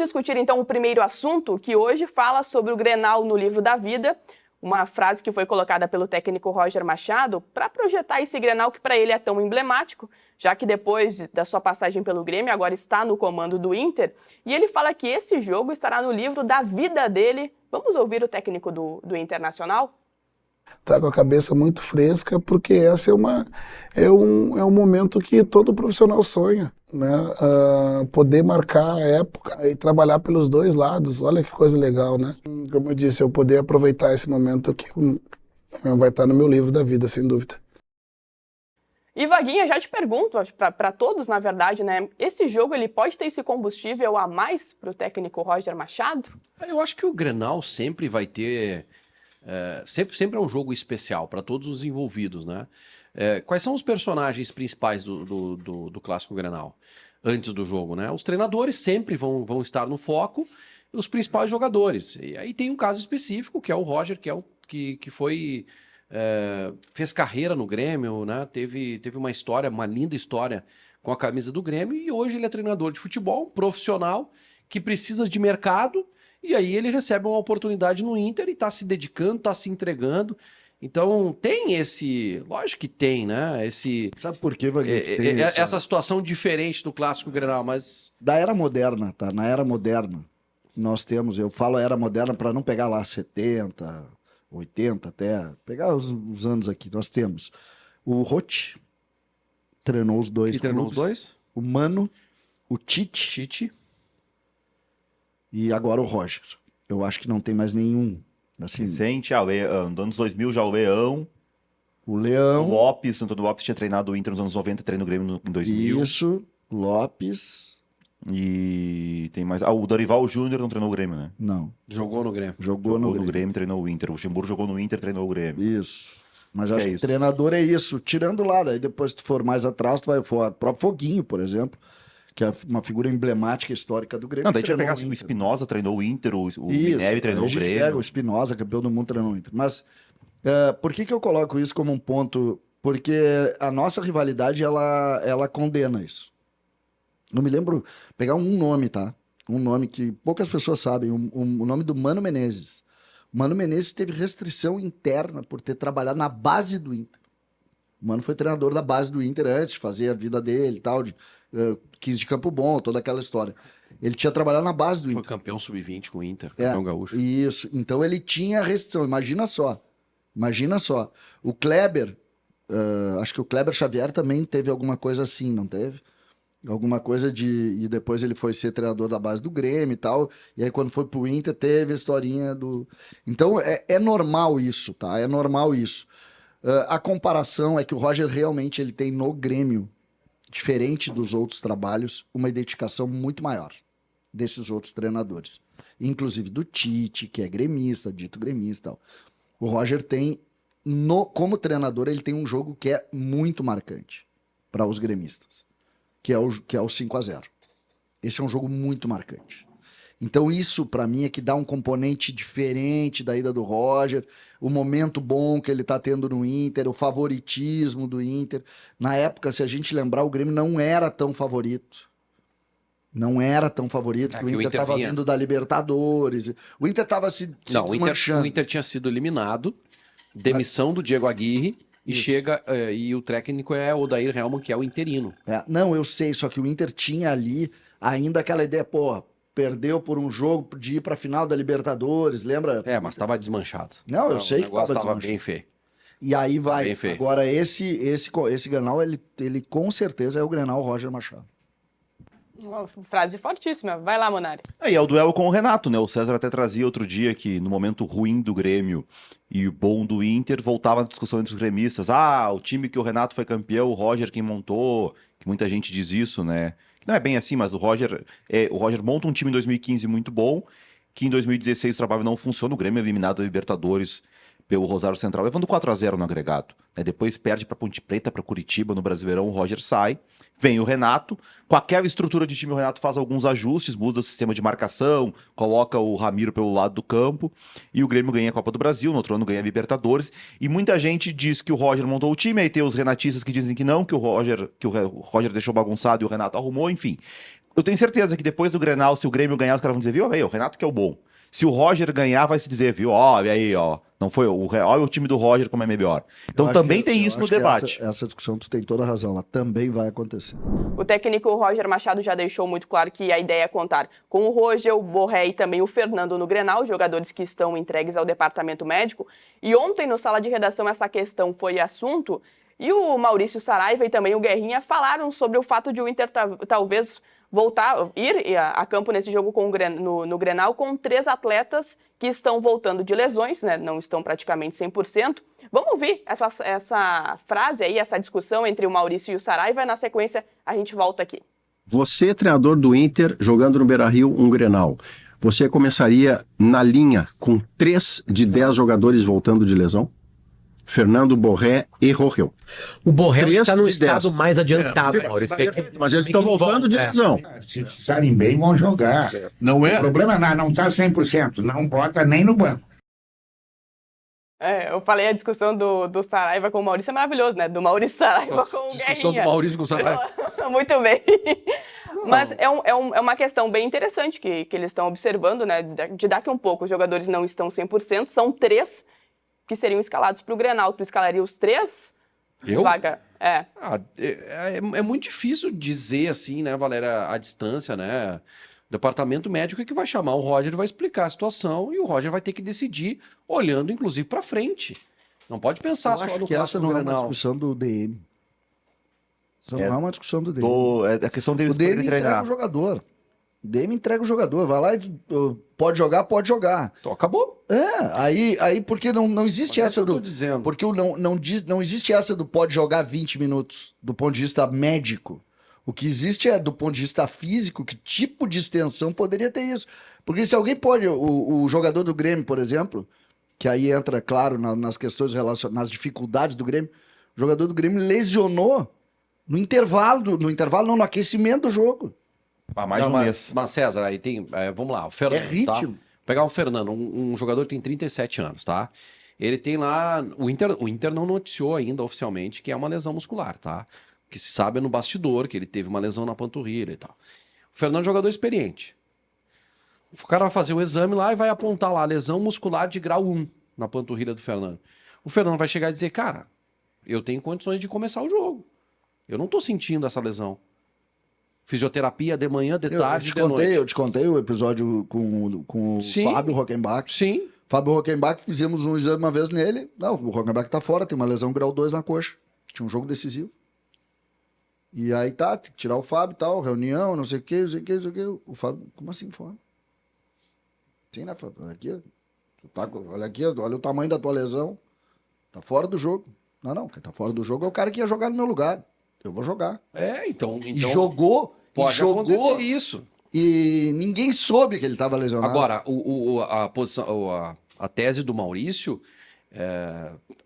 discutir então o primeiro assunto, que hoje fala sobre o Grenal no livro da vida, uma frase que foi colocada pelo técnico Roger Machado para projetar esse Grenal que para ele é tão emblemático, já que depois da sua passagem pelo Grêmio agora está no comando do Inter, e ele fala que esse jogo estará no livro da vida dele. Vamos ouvir o técnico do Internacional? Tá com a cabeça muito fresca, porque essa é um momento que todo profissional sonha, né? Poder marcar a época e trabalhar pelos dois lados, olha que coisa legal, né? Como eu disse, eu poder aproveitar esse momento que vai estar no meu livro da vida, sem dúvida. E Vaguinha, já te pergunto, para todos na verdade, né? Esse jogo ele pode ter esse combustível a mais para o técnico Roger Machado? Eu acho que o Grenal sempre vai ter... sempre é um jogo especial para todos os envolvidos, né? Quais são os personagens principais do Clássico Grenal antes do jogo, né? Os treinadores sempre vão estar no foco, e os principais jogadores. E aí tem um caso específico, que é o Roger, que foi... fez carreira no Grêmio, né? Teve uma história, uma linda história com a camisa do Grêmio, e hoje ele é treinador de futebol, profissional, que precisa de mercado. E aí ele recebe uma oportunidade no Inter e tá se dedicando, tá se entregando. Então tem esse... Lógico que tem, né? Sabe por quê, Vaguinho, que tem essa situação diferente do Clássico Grenal, mas... Da era moderna, tá? Na era moderna, nós temos... Eu falo era moderna para não pegar lá 70, 80 até... Pegar os anos aqui. Nós temos o Roth, treinou os dois. Que treinou os dois? O Mano, o Tite. E agora o Roger. Eu acho que não tem mais nenhum. Assim, recente, nos anos 2000 já o Leão. O Leão. O Lopes, o Antônio Lopes tinha treinado o Inter nos anos 90, treinou o Grêmio em 2000. Isso, Lopes. E tem mais... o Dorival Júnior não treinou o Grêmio, né? Não. Jogou no Grêmio. Jogou no Grêmio, treinou o Inter. O Luxemburgo jogou no Inter, treinou o Grêmio. Isso. Mas acho que treinador é isso. Tirando lá, daí depois se tu for mais atrás, tu vai... O próprio Foguinho, por exemplo, que é uma figura emblemática histórica do Grêmio. Não, daí a gente vai pegar o Espinosa treinou o Inter, o Minelli treinou o Grêmio. A gente pega o Espinosa, campeão do mundo, treinou o Inter. Mas por que eu coloco isso como um ponto? Porque a nossa rivalidade, ela condena isso. Não me lembro, pegar um nome, tá? Um nome que poucas pessoas sabem, o nome do Mano Menezes. O Mano Menezes teve restrição interna por ter trabalhado na base do Inter. O Mano foi treinador da base do Inter antes de fazer a vida dele e tal, 15 de Campo Bom, toda aquela história. Ele tinha trabalhado na base do Inter. Foi campeão sub-20 com o Inter, campeão gaúcho. Isso, então ele tinha restrição, imagina só. O Kleber, acho que o Kleber Xavier também teve alguma coisa assim, não teve? Alguma coisa e depois ele foi ser treinador da base do Grêmio e tal, e aí quando foi pro Inter teve a historinha do... Então é normal isso, tá? É normal isso. A comparação é que o Roger realmente ele tem no Grêmio, diferente dos outros trabalhos, uma identificação muito maior desses outros treinadores. Inclusive do Tite, que é gremista, dito gremista e tal. O Roger tem, como treinador, ele tem um jogo que é muito marcante para os gremistas, que é o 5-0. Esse é um jogo muito marcante. Então isso, para mim, é que dá um componente diferente da ida do Roger, o momento bom que ele tá tendo no Inter, o favoritismo do Inter. Na época, se a gente lembrar, o Grêmio não era tão favorito. Não era tão favorito, porque o Inter tava vindo da Libertadores. O Inter tava se desmanchando. O Inter tinha sido eliminado, demissão do Diego Aguirre, e chega, e o técnico é o Odair Hellmann, que é o interino. Não, eu sei, só que o Inter tinha ali ainda aquela ideia, perdeu por um jogo de ir pra final da Libertadores, lembra? Mas tava desmanchado. Não, eu sei que tava bem feio. E aí vai. Agora, esse Grenal, ele com certeza é o Grenal Roger Machado. Uma frase fortíssima. Vai lá, Monari. E é o duelo com o Renato, né? O César até trazia outro dia que no momento ruim do Grêmio e o bom do Inter, voltava a discussão entre os gremistas. O time que o Renato foi campeão, o Roger quem montou, que muita gente diz isso, né? Não é bem assim, mas o Roger monta um time em 2015 muito bom, que em 2016 o trabalho não funciona, o Grêmio é eliminado da Libertadores pelo Rosário Central, levando 4-0 no agregado. Depois perde para Ponte Preta, para Curitiba, no Brasileirão, o Roger sai, vem o Renato, com aquela estrutura de time o Renato faz alguns ajustes, muda o sistema de marcação, coloca o Ramiro pelo lado do campo, e o Grêmio ganha a Copa do Brasil, no outro ano ganha a Libertadores, e muita gente diz que o Roger montou o time, aí tem os renatistas que dizem que não, que o Roger deixou bagunçado e o Renato arrumou, enfim. Eu tenho certeza que depois do Grenal, se o Grêmio ganhar, os caras vão dizer, viu, aí, o Renato que é o bom. Se o Roger ganhar, vai se dizer, viu, ó, e aí, ó, não foi, olha o time do Roger como é melhor. Então também tem isso no debate. Essa discussão, tu tem toda a razão, ela também vai acontecer. O técnico Roger Machado já deixou muito claro que a ideia é contar com o Roger, o Borré e também o Fernando no Grenal, jogadores que estão entregues ao departamento médico. E ontem, no Sala de Redação, essa questão foi assunto. E o Maurício Saraiva e também o Guerrinha falaram sobre o fato de o Inter talvez ir a campo nesse jogo no Grenal com 3 atletas que estão voltando de lesões, né? Não estão praticamente 100%. Vamos ouvir essa frase aí, essa discussão entre o Maurício e o Saraiva. Na sequência, a gente volta aqui. Você, treinador do Inter, jogando no Beira-Rio um Grenal, você começaria na linha com 3 de 10 jogadores voltando de lesão? Fernando, Borré e Rogel. O Borré 3 está no de estado 10. mais adiantado, Maurício. Mas eles estão voltando de lesão. Se estarem bem, vão jogar. Não é? O problema não está 100%, não bota nem no banco. Eu falei a discussão do Saraiva com o Maurício é maravilhoso, né? Do Maurício Saraiva com o Guerrinha. Discussão do Maurício com o Saraiva. Muito bem. Mas é uma questão bem interessante que eles estão observando, né? De daqui a um pouco os jogadores não estão 100%, são 3 que seriam escalados para o Grenal. Tu escalaria os 3? Eu? Vaga. É muito difícil dizer assim, né, Valéria, a distância, né? O departamento médico é que vai chamar o Roger, vai explicar a situação e o Roger vai ter que decidir olhando, inclusive, para frente. Não pode pensar Eu só acho no que essa clássico não é uma Grenal. discussão do DM. Essa não é uma discussão do DM. É a questão deles O DM poderem entrega treinar. o jogador. O DM entrega o jogador. Vai lá e pode jogar, pode jogar. Então, acabou. Aí porque não existe Mas essa eu tô do... dizendo. Porque não existe essa do pode jogar 20 minutos, do ponto de vista médico. O que existe é, do ponto de vista físico, que tipo de extensão poderia ter isso. Porque se alguém pode... O jogador do Grêmio, por exemplo, que aí entra, claro, nas questões relacionadas, nas dificuldades do Grêmio, o jogador do Grêmio lesionou no intervalo, no aquecimento do jogo. Mais Não, de um mês. mas César, aí tem. Vamos lá, o Fernando. É ritmo. Tá? Pegar o Fernando, um jogador que tem 37 anos, tá? Ele tem lá. O Inter não noticiou ainda oficialmente que é uma lesão muscular, tá? O que se sabe é no bastidor, que ele teve uma lesão na panturrilha e tal. O Fernando é um jogador experiente. O cara vai fazer o exame lá e vai apontar lá, lesão muscular de grau 1 na panturrilha do Fernando. O Fernando vai chegar e dizer, cara, eu tenho condições de começar o jogo. Eu não tô sentindo essa lesão. Fisioterapia de manhã, de tarde, de noite. Eu te contei o episódio com o Sim. Fábio Rockenbach. Sim. Fábio Rockenbach, fizemos um exame uma vez nele. Não, o Rockenbach tá fora, tem uma lesão grau 2 na coxa. Tinha um jogo decisivo. E aí tá, tem que tirar o Fábio e tal, reunião, não sei o que, não sei o que, não sei o que. O Fábio, como assim fora? Sim, né, Fábio? Olha aqui, olha aqui, olha o tamanho da tua lesão. Tá fora do jogo. Não, quem tá fora do jogo é o cara que ia jogar no meu lugar. Eu vou jogar. Então E jogou. pode acontecer isso. E ninguém soube que ele estava lesionado. Agora, a posição, a tese do Maurício,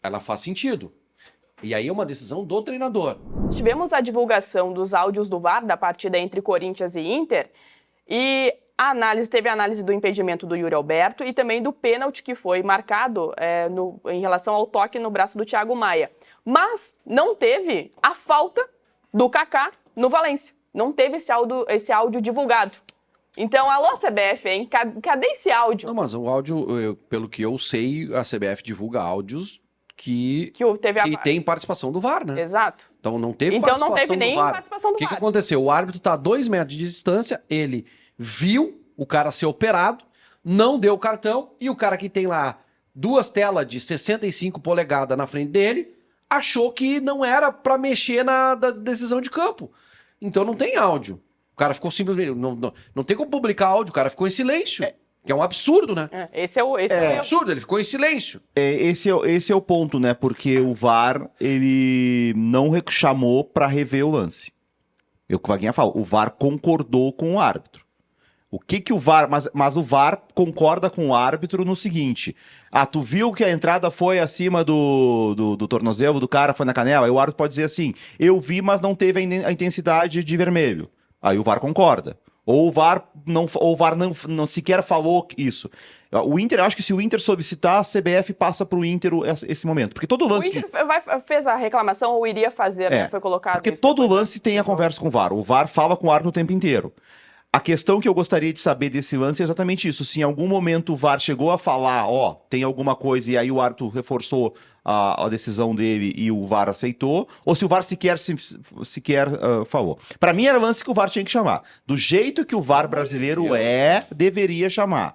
ela faz sentido. E aí é uma decisão do treinador. Tivemos a divulgação dos áudios do VAR da partida entre Corinthians e Inter e teve a análise do impedimento do Yuri Alberto e também do pênalti que foi marcado em relação ao toque no braço do Thiago Maia. Mas não teve a falta do Kaká no Valência. Não teve esse áudio divulgado. Então, alô CBF, hein? Cadê esse áudio? Não, mas o áudio, pelo que eu sei, a CBF divulga áudios que tem participação do VAR, né? Exato. Então não teve Então participação não teve do nem VAR. participação do O que VAR. aconteceu? O árbitro está a 2 metros de distância, ele viu o cara ser operado, não deu o cartão, e o cara que tem lá 2 telas de 65 polegadas na frente dele, achou que não era para mexer na decisão de campo. Então não tem áudio. O cara ficou simplesmente... Não tem como publicar áudio, o cara ficou em silêncio. Que é um absurdo, né? Esse é o Absurdo, ele ficou em silêncio. Esse é o ponto, né? Porque o VAR, ele não chamou para rever o lance. O que o Vaguinha fala, o VAR concordou com o árbitro. O que o VAR... Mas o VAR concorda com o árbitro no seguinte. Tu viu que a entrada foi acima do tornozelo do cara, foi na canela? Aí o árbitro pode dizer assim, eu vi, mas não teve a intensidade de vermelho. Aí o VAR concorda. Ou o VAR não sequer falou isso. O Inter, eu acho que se o Inter solicitar, a CBF passa pro Inter esse momento. Porque todo lance... O Inter fez a reclamação ou iria fazer, né? Foi colocado Porque isso todo depois. lance tem a conversa com o VAR. O VAR fala com o árbitro o tempo inteiro. A questão que eu gostaria de saber desse lance é exatamente isso. Se em algum momento o VAR chegou a falar, ó, tem alguma coisa, e aí o árbitro reforçou a decisão dele e o VAR aceitou, ou se o VAR sequer falou. Pra mim era lance que o VAR tinha que chamar. Do jeito que o VAR brasileiro deveria chamar.